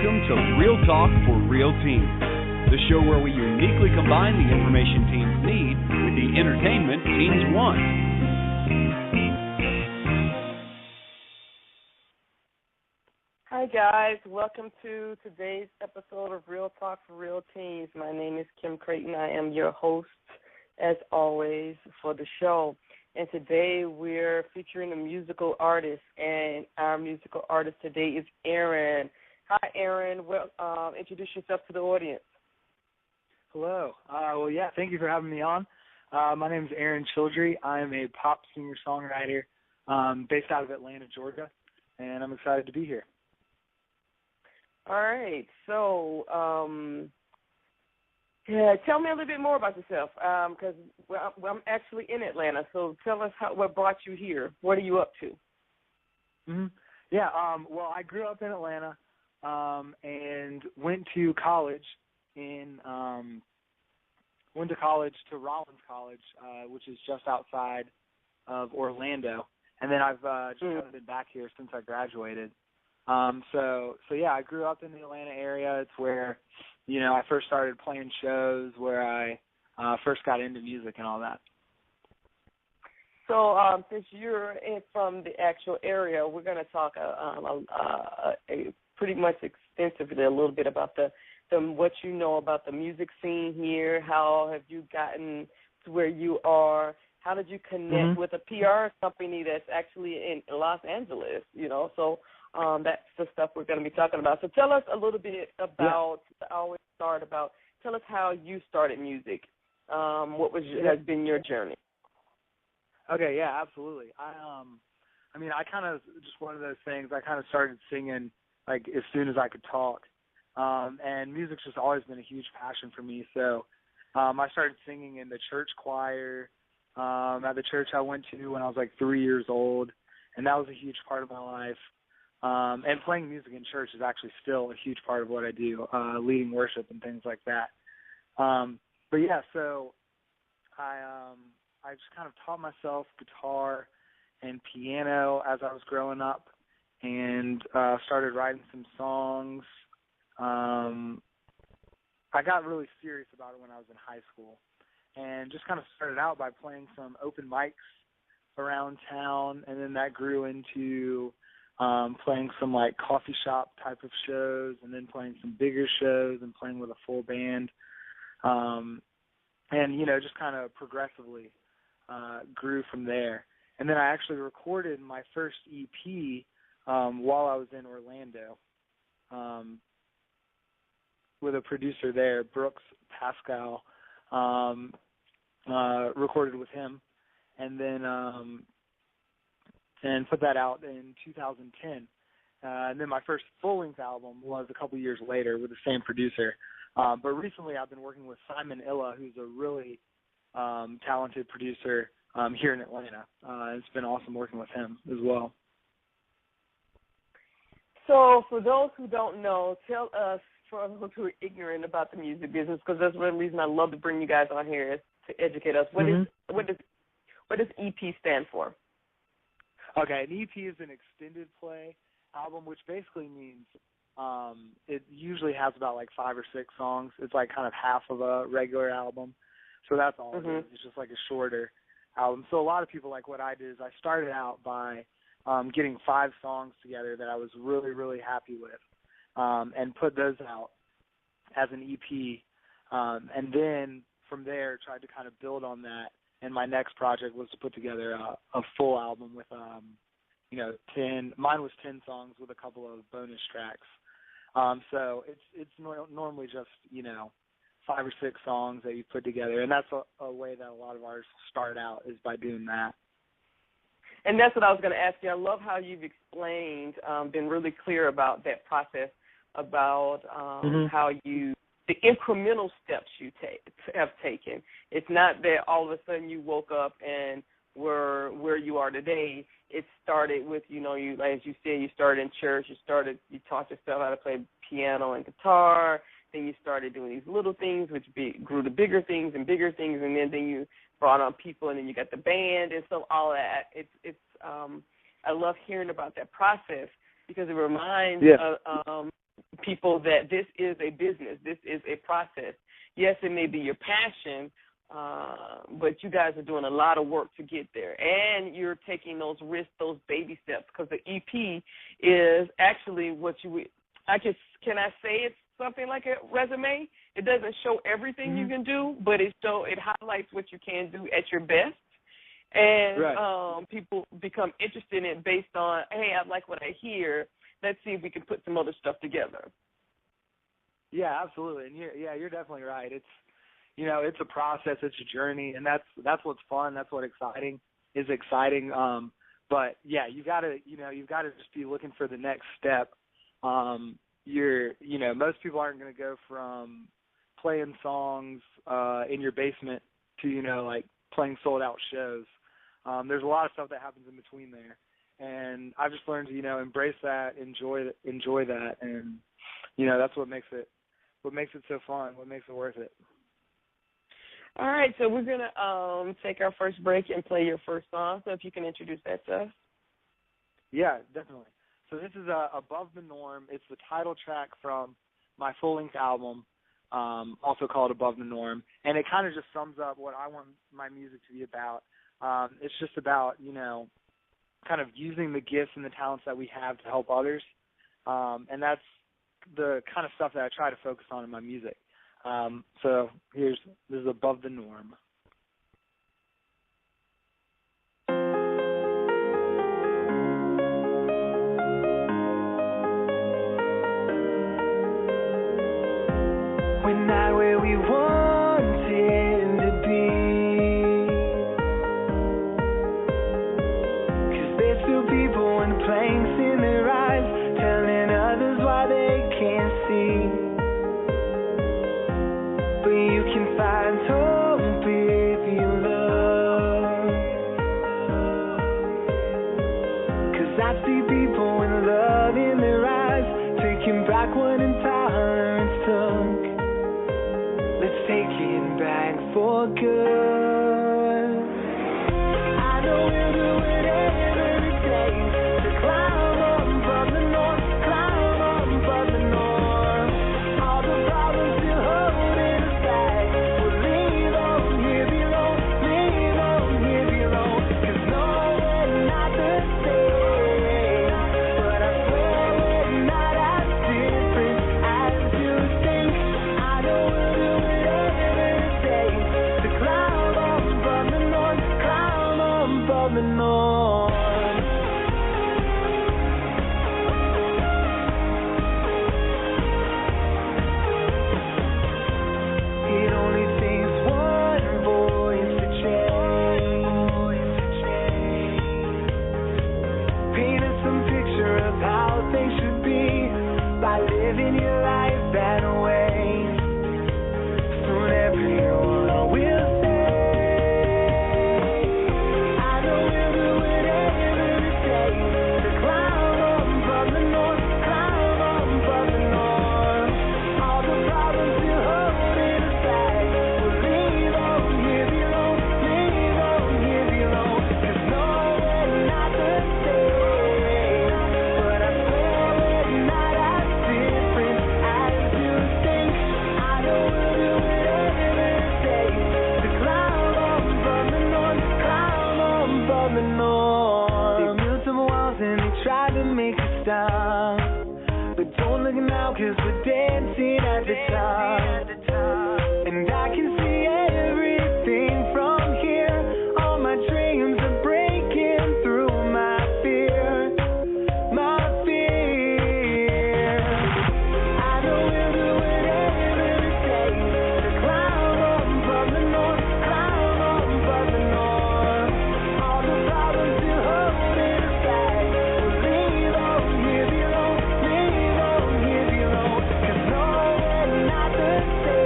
Welcome to Real Talk for Real Teens, the show where we uniquely combine the information teens need with the entertainment teens want. Hi guys, welcome to today's episode of Real Talk for Real Teens. My name is Kim Creighton. I am your host, as always, for the show. And today we're featuring a musical artist, and our musical artist today is Aaron. Hi, Aaron. Well, introduce yourself to the audience. Hello. Thank you for having me on. My name is Aaron Childree. I am a pop singer-songwriter based out of Atlanta, Georgia, and I'm excited to be here. All right. So, tell me a little bit more about yourself, because I'm actually in Atlanta. So tell us what brought you here. What are you up to? I grew up in Atlanta and went to college to Rollins College, which is just outside of Orlando. And then I've just kind of been back here since I graduated. I grew up in the Atlanta area. It's where, I first started playing shows, where I first got into music and all that. So since you're from the actual area, we're going to talk pretty much extensively a little bit about what you know about the music scene here. How have you gotten to where you are? How did you connect with a PR company that's actually in Los Angeles? So that's the stuff we're going to be talking about. So tell us a little bit about. I always start about. Tell us how you started music. What has been your journey? Okay, yeah, absolutely. I kind of just one of those things. I kind of started singing like as soon as I could talk, and music's just always been a huge passion for me. So I started singing in the church choir at the church I went to when I was like 3 years old, and that was a huge part of my life. And playing music in church is actually still a huge part of what I do, leading worship and things like that. So I just kind of taught myself guitar and piano as I was growing up, and started writing some songs. I got really serious about it when I was in high school, and just kind of started out by playing some open mics around town, and then that grew into playing some like coffee shop type of shows, and then playing some bigger shows and playing with a full band. Just kind of progressively grew from there. And then I actually recorded my first EP while I was in Orlando with a producer there, Brooks Pascal. Recorded with him, and then and put that out in 2010. And then my first full-length album was a couple years later with the same producer. But recently I've been working with Simon Illa, who's a really talented producer here in Atlanta. It's been awesome working with him as well. So for those who don't know, tell us, for those who are ignorant about the music business, because that's one reason I love to bring you guys on here, is to educate us. What does EP stand for? Okay, an EP is an extended play album, which basically means it usually has about like 5 or 6 songs. It's like kind of half of a regular album. So that's all it is. It's just like a shorter album. So a lot of people, like what I did is I started out by getting 5 songs together that I was really, really happy with, and put those out as an EP. And then from there tried to kind of build on that. And my next project was to put together a full album with, 10. Mine was 10 songs with a couple of bonus tracks. So it's normally just 5 or 6 songs that you put together, and that's a way that a lot of artists start out, is by doing that. And that's what I was going to ask you. I love how you've explained, been really clear about that process, about how the incremental steps you have taken. It's not that all of a sudden you woke up and were where you are today. It started with, you, as you said, you started in church. You taught yourself how to play piano and guitar. Then you started doing these little things, which grew to bigger things, and then you brought on people, and then you got the band, and so all that. I love hearing about that process, because it reminds people that this is a business, this is a process. Yes, it may be your passion, but you guys are doing a lot of work to get there, and you're taking those risks, those baby steps, because the EP is actually what you – can I say it's something like a resume? It doesn't show everything you can do, but it highlights what you can do at your best. And people become interested in it based on, hey, I like what I hear. Let's see if we can put some other stuff together. Yeah, absolutely. And you're definitely right. It's, it's a process, it's a journey, and that's what's fun. That's what exciting. But yeah, you've got to just be looking for the next step. Most people aren't going to go from playing songs in your basement to, like playing sold out shows. There's a lot of stuff that happens in between there. And I've just learned to, embrace that, enjoy that, and that's what makes it so fun, what makes it worth it. All right, so we're gonna take our first break and play your first song. So if you can introduce that to us. Yeah, definitely. So this is Above the Norm. It's the title track from my full-length album, also called Above the Norm, and it kind of just sums up what I want my music to be about. It's just about kind of using the gifts and the talents that we have to help others. And that's the kind of stuff that I try to focus on in my music. So this is Above the Norm. We're not where we wanted to be, 'cause there's still people and planks in their eyes, telling others why they can't see. But you can find hope if you love, 'cause I see people with love in their eyes, taking back what intolerance took. Let's take it back for good. I know we'll do whatever it takes to climb up above the norm, climb up above the norm. All the problems still holding us back, we'll leave on here below, 'cause no, we're not the same, but I swear we're not as different as you think. I know we'll do whatever it takes to climb up above the norm, climb up above the norm. It only takes one voice to change, paint us some picture of how things should be by living your life that way. Soon everyone will say, I know we'll do whatever it takes to climb up above the norm, climb up above the norm. All the problems still holding us back, we'll leave on here below, 'cause no, we're not the same, but I swear we're not as different as you think. I know we'll do whatever it takes to climb up above the norm, climb up above the norm. They built some walls and they tried to make us stop, but don't look now, 'cause we're dancing at the top. And I can see everything from here. All my dreams are breaking through my fear, my fear. I know we'll do whatever it takes to climb up above the norm, climb up above the norm. All the problems still holding us back, we'll leave on here below, 'cause no, we're not the same.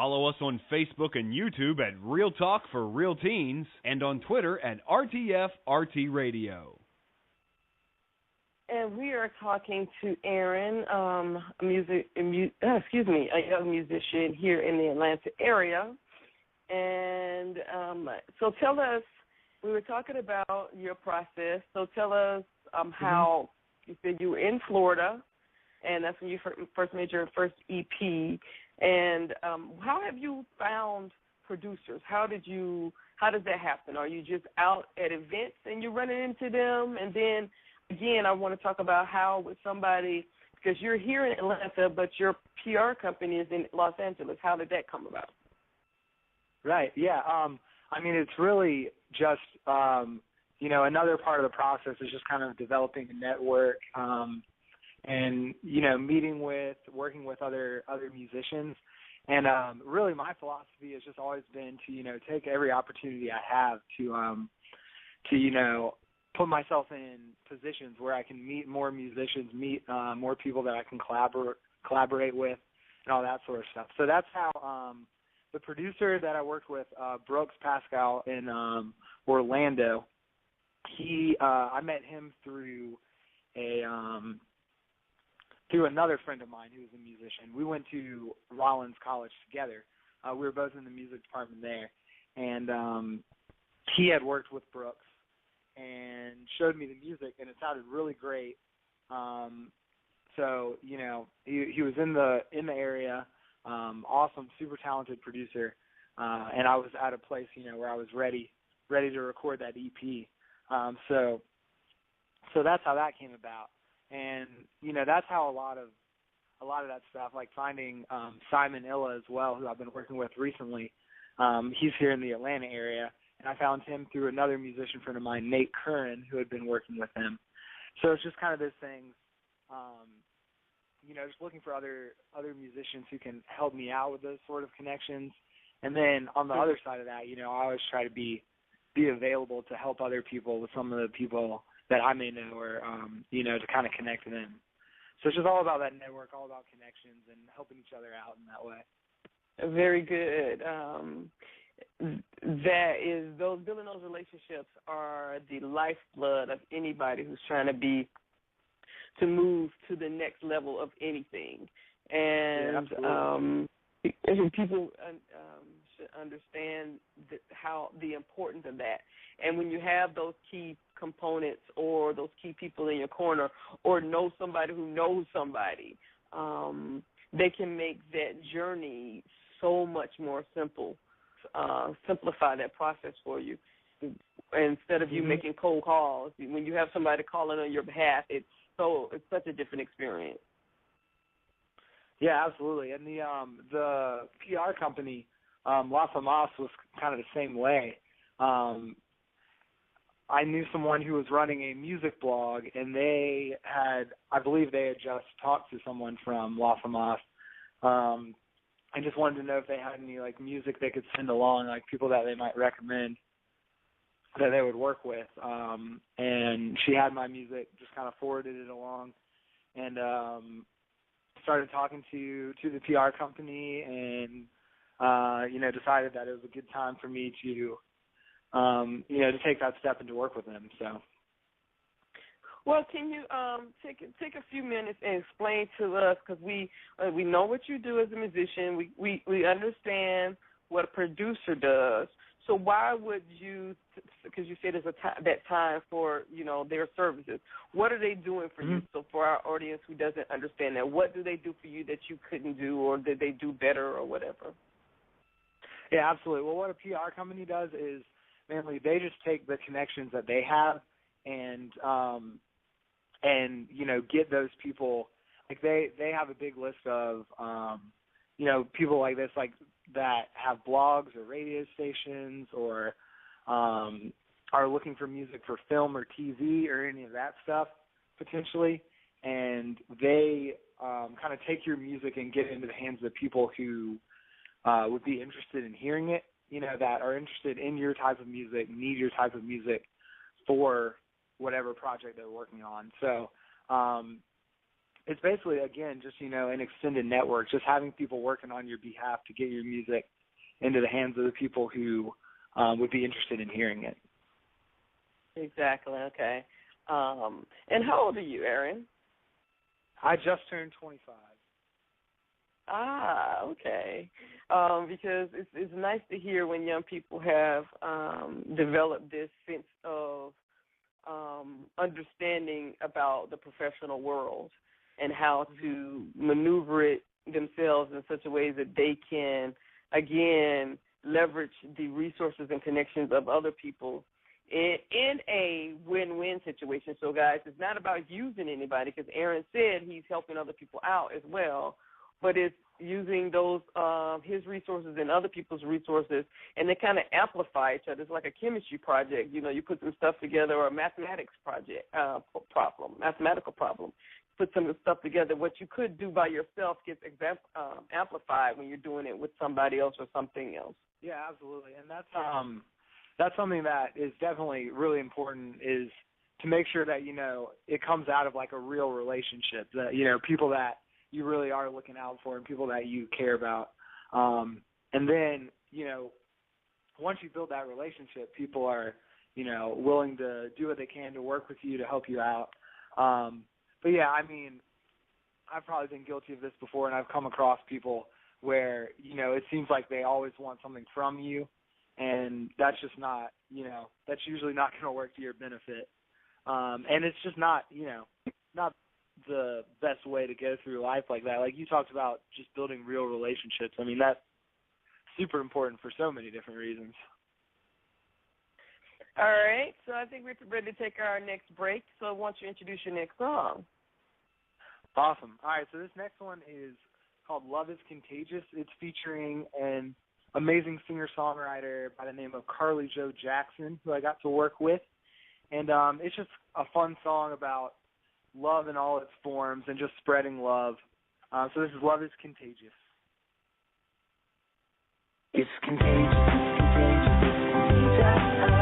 Follow us on Facebook and YouTube at Real Talk for Real Teens and on Twitter at RTFRT Radio. And we are talking to Aaron, a young musician here in the Atlanta area. And so tell us, we were talking about your process. So tell us how you said you were in Florida, and that's when you first made your first EP. And how have you found producers? How does that happen? Are you just out at events and you're running into them? And then, again, I want to talk about how with somebody, because you're here in Atlanta, but your PR company is in Los Angeles. How did that come about? Right, yeah. I mean, it's really just, another part of the process is just kind of developing a network and, working with other musicians. And really my philosophy has just always been to, take every opportunity I have to put myself in positions where I can meet more musicians, meet more people that I can collaborate with and all that sort of stuff. So that's how the producer that I worked with, Brooks Pascal in Orlando, I met him through through another friend of mine who was a musician. We went to Rollins College together. We were both in the music department there, and he had worked with Brooks and showed me the music, and it sounded really great. So he was in the area, awesome, super talented producer, and I was at a place where I was ready to record that EP. So that's how that came about. And, that's how a lot of that stuff, like finding Simon Illa as well, who I've been working with recently. He's here in the Atlanta area, and I found him through another musician friend of mine, Nate Curran, who had been working with him. So it's just kind of those things, just looking for other musicians who can help me out with those sort of connections. And then on the other side of that, I always try to be available to help other people with some of the people that I may know, or to kind of connect them. So it's just all about that network, all about connections and helping each other out in that way. Very good. Building those relationships are the lifeblood of anybody who's trying to move to the next level of anything. And people should understand the importance of that. And when you have those key components or those key people in your corner, or know somebody who knows somebody, they can make that journey so much more simple, simplify that process for you. Instead of you making cold calls, when you have somebody calling on your behalf, it's such a different experience. Yeah, absolutely. And the PR company, La Famas, was kind of the same way. I knew someone who was running a music blog, and I believe they had just talked to someone from La Famas, and just wanted to know if they had any music they could send along, people that they might recommend that they would work with. And she had my music, just kind of forwarded it along, and started talking to the PR company, and decided that it was a good time for me to to take that step and to work with them. So, well, can you take a few minutes and explain to us, because we know what you do as a musician, we understand what a producer does. So why would you? Because you said there's that time for their services. What are they doing for you? So for our audience who doesn't understand that, what do they do for you that you couldn't do, or did they do better, or whatever? Yeah, absolutely. Well, what a PR company does is mainly they just take the connections that they have and get those people. They have a big list of people like this, that have blogs or radio stations, or are looking for music for film or TV or any of that stuff potentially, and they kind of take your music and get it into the hands of the people who would be interested in hearing it, that are interested in your type of music, need your type of music for whatever project they're working on. So it's basically, again, just, an extended network, just having people working on your behalf to get your music into the hands of the people who would be interested in hearing it. Exactly, okay. And how old are you, Aaron? I just turned 25. Ah, okay. Because it's nice to hear when young people have developed this sense of understanding about the professional world and how to maneuver it themselves in such a way that they can, again, leverage the resources and connections of other people in a win-win situation. So, guys, it's not about using anybody, because Aaron said he's helping other people out as well, but it's using those his resources and other people's resources, and they kind of amplify each other. It's like a chemistry project. You put some stuff together, or a mathematics mathematical problem. Put some of the stuff together. What you could do by yourself gets amplified when you're doing it with somebody else or something else. Yeah, absolutely, and that's something that is definitely really important, is to make sure that, it comes out of like a real relationship, that, people that you really are looking out for and people that you care about. And then, once you build that relationship, people are, willing to do what they can to work with you, to help you out. But yeah, I mean, I've probably been guilty of this before, and I've come across people where, it seems like they always want something from you, and that's just not, that's usually not going to work to your benefit. And it's just not, not the best way to go through life like that. Like you talked about, just building real relationships. I mean, that's super important for so many different reasons. All right, so I think we're ready to take our next break. So why don't you introduce your next song? Awesome. All right, so this next one is called Love is Contagious. It's featuring an amazing singer-songwriter by the name of Carly Jo Jackson, who I got to work with. And it's just a fun song about love in all its forms and just spreading love. So this is Love is Contagious. It's contagious, it's contagious, it's contagious.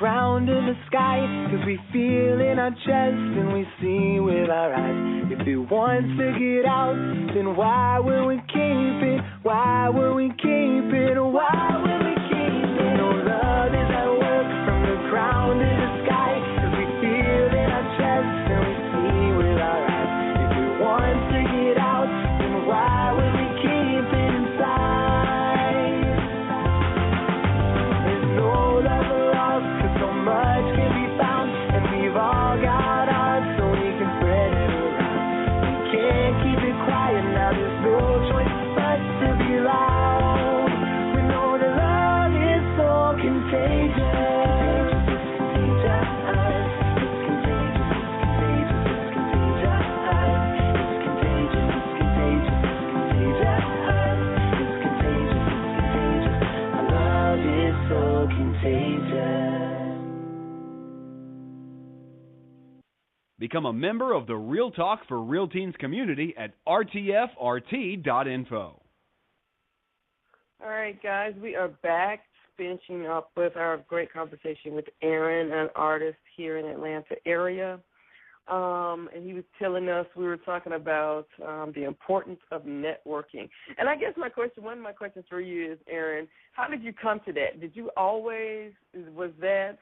ground in the sky, 'cause we feel in our chest and we see with our eyes. If it wants to get out, then why will we keep it? Why will we keep it? Why will we keep it? No love is at work from the ground in the sky, 'cause we feel in our chest and we see with our eyes. If it wants to get out, then why will we keep it inside? There's no love lost, 'cause so much can be found, and we've all got ours, so we can spread it around. We can't keep it quiet now, there's no choice but to be loud. We know that love is so contagious. Become a member of the Real Talk for Real Teens community at RTFRT.info. All right, guys, we are back finishing up with our great conversation with Aaron, an artist here in the Atlanta area. And he was telling us, we were talking about the importance of networking. And I guess one of my questions for you is, Aaron, how did you come to that? Did you always, was that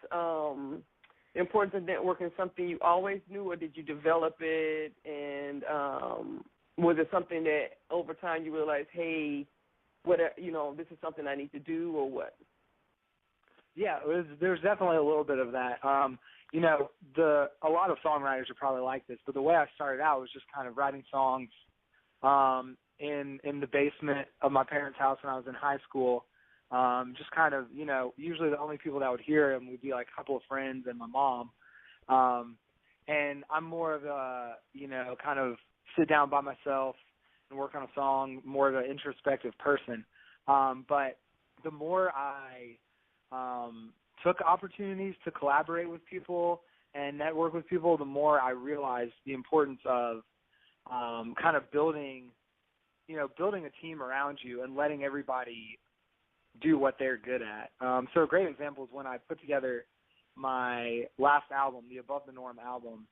the importance of networking something you always knew, or did you develop it? And was it something that over time you realized, hey, this is something I need to do, or what? Yeah, there's definitely a little bit of that. A lot of songwriters are probably like this, but the way I started out was just kind of writing songs in the basement of my parents' house when I was in high school. Just kind of, usually the only people that would hear them would be like a couple of friends and my mom. And I'm more of a, kind of sit down by myself and work on a song, more of an introspective person. But the more I took opportunities to collaborate with people and network with people, the more I realized the importance of kind of building a team around you and letting everybody do what they're good at. So a great example is when I put together my last album, the Above the Norm album.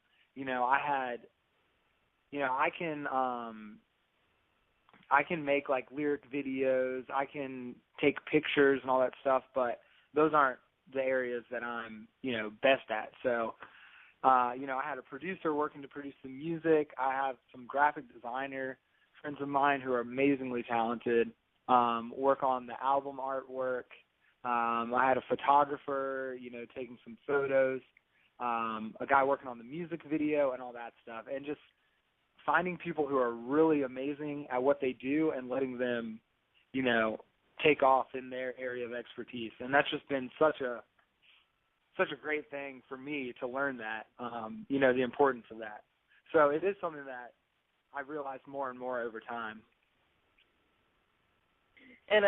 I can make like lyric videos, I can take pictures and all that stuff, but those aren't the areas that I'm, best at. So, I had a producer working to produce the music. I have some graphic designer friends of mine who are amazingly talented, work on the album artwork. I had a photographer, taking some photos, a guy working on the music video and all that stuff, and just finding people who are really amazing at what they do and letting them, take off in their area of expertise. And that's just been such a great thing for me to learn that, the importance of that. So it is something that I've realized more and more over time. And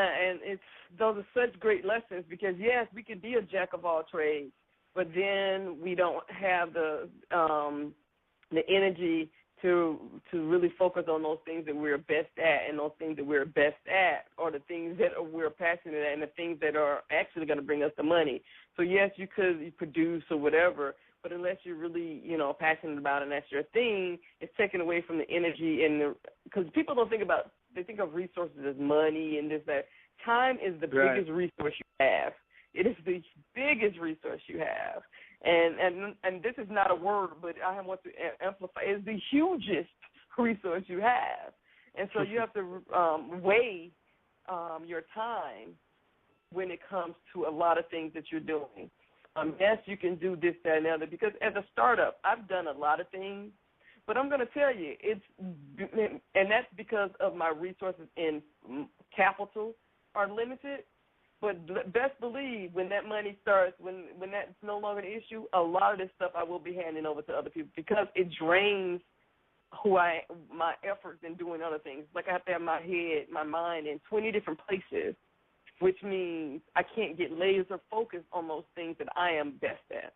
those are such great lessons, because yes, we can be a jack of all trades, but then we don't have the energy to really focus on those things that we're best at, and those things that we're best at are the things that we're passionate at and the things that are actually going to bring us the money. So yes, you could produce or whatever, but unless you're really, passionate about it and that's your thing, it's taken away from the energy because people don't think about, they think of resources as money and this, that. Time is the biggest resource you have. It is the biggest resource you have. And this is not a word, but I want to amplify. It's the hugest resource you have. And so you have to weigh your time when it comes to a lot of things that you're doing. Yes, you can do this, that, and the other, because as a startup, I've done a lot of things, but I'm going to tell you, and that's because of my resources in capital are limited. But best believe when that money starts, when that's no longer an issue, a lot of this stuff I will be handing over to other people, because it drains my efforts in doing other things. Like I have to have my head, my mind in 20 different places, which means I can't get laser focused on those things that I am best at.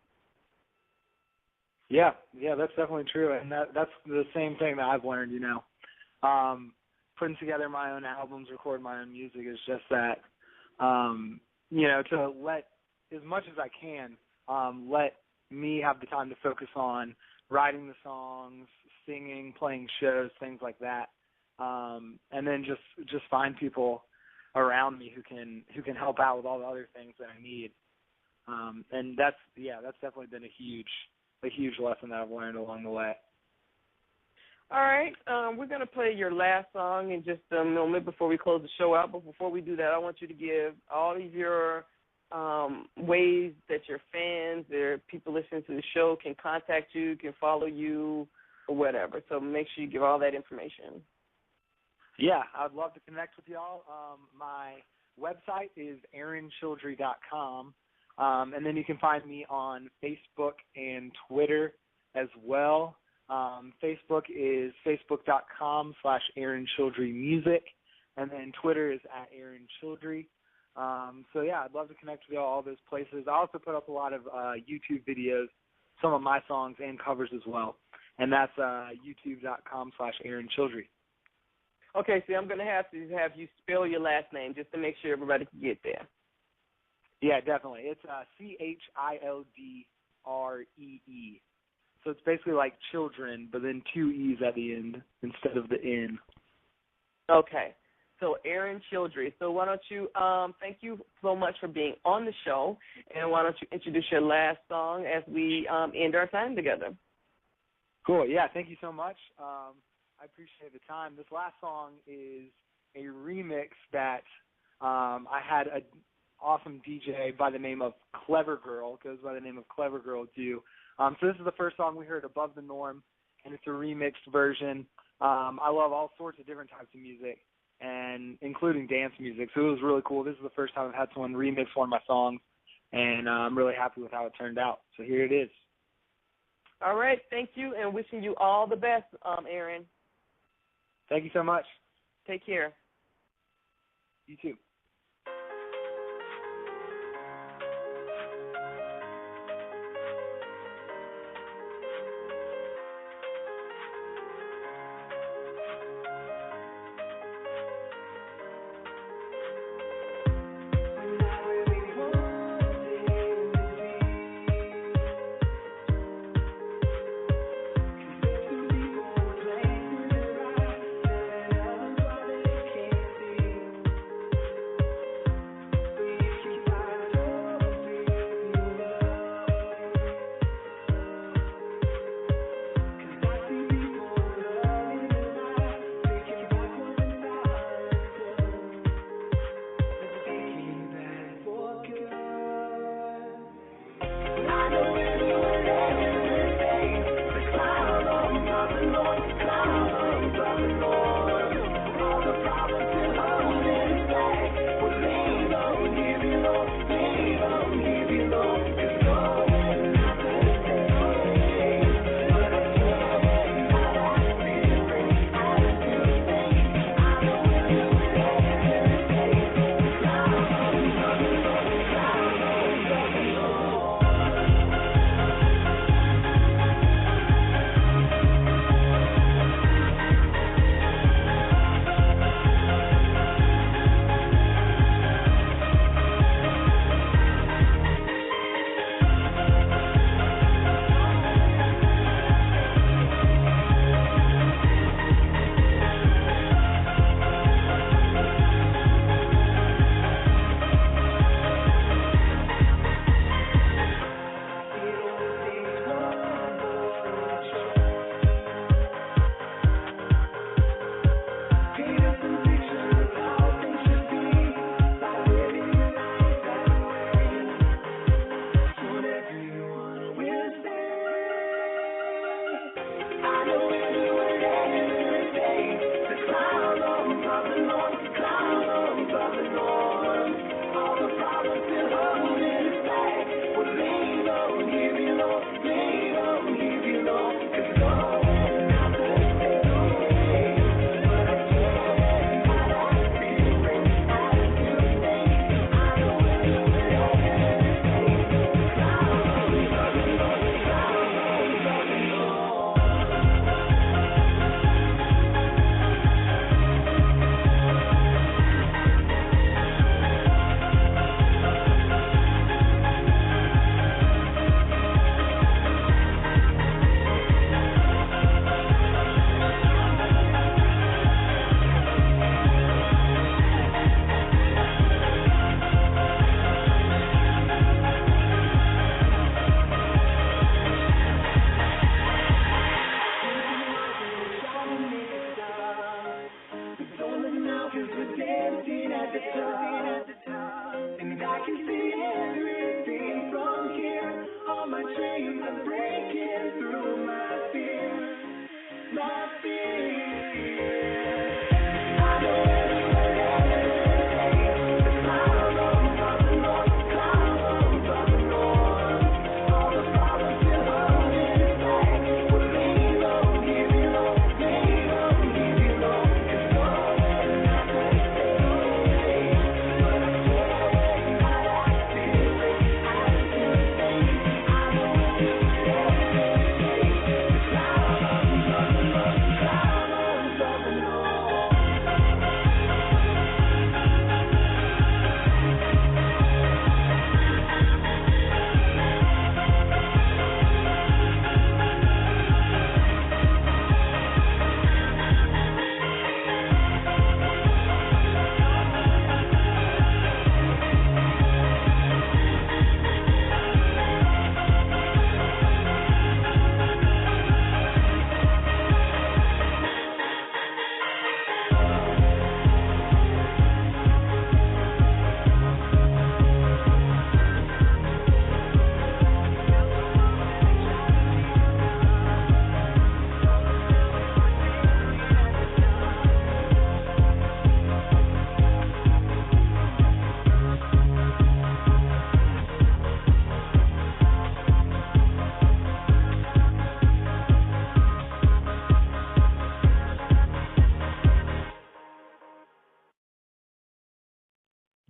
Yeah, that's definitely true, and that's the same thing that I've learned. Putting together my own albums, recording my own music is just that. To let as much as I can let me have the time to focus on writing the songs, singing, playing shows, things like that, and then just find people around me who can help out with all the other things that I need. And that's definitely been a huge lesson that I've learned along the way. All right, we're going to play your last song in just a moment before we close the show out. But before we do that, I want you to give all of your ways that your fans or people listening to the show can contact you, can follow you, or whatever. So make sure you give all that information. Yeah, I'd love to connect with y'all. My website is aaronchildree.com, and then you can find me on Facebook and Twitter as well. Facebook is facebook.com/AaronChildreeMusic, and then Twitter is @AaronChildree. So, yeah, I'd love to connect with you all those places. I also put up a lot of YouTube videos, some of my songs and covers as well, and that's youtube.com/AaronChildree. Okay, so I'm going to have you spell your last name just to make sure everybody can get there. Yeah, definitely. It's Childree. So it's basically like children, but then 2 E's at the end instead of the N. Okay. So Aaron Childree. So why don't you thank you so much for being on the show, and why don't you introduce your last song as we end our time together? Cool. Yeah, thank you so much. I appreciate the time. This last song is a remix that I had an awesome DJ by the name of Clever Girl, goes by the name of Clever Girl, do. So this is the first song we heard, Above the Norm, and it's a remixed version. I love all sorts of different types of music, and including dance music, so it was really cool. This is the first time I've had someone remix one of my songs, and I'm really happy with how it turned out. So here it is. All right, thank you, and wishing you all the best, Aaron. Thank you so much. Take care. You too.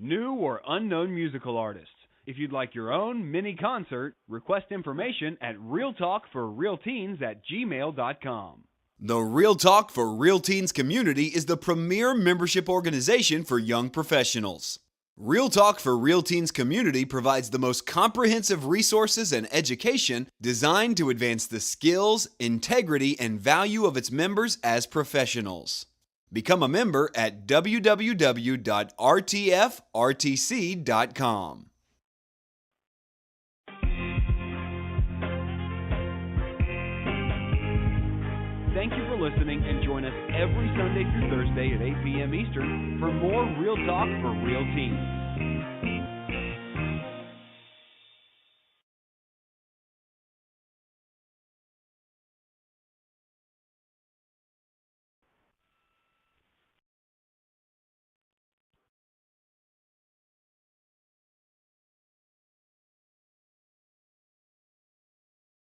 new or unknown musical artists. If you'd like your own mini concert, request information at realtalkforrealteens@gmail.com. The Real Talk for Real Teens community is the premier membership organization for young professionals. Real Talk for Real Teens community provides the most comprehensive resources and education designed to advance the skills, integrity, and value of its members as professionals. Become a member at www.rtfrtc.com. Thank you for listening, and join us every Sunday through Thursday at 8 p.m. Eastern for more Real Talk for Real Teens.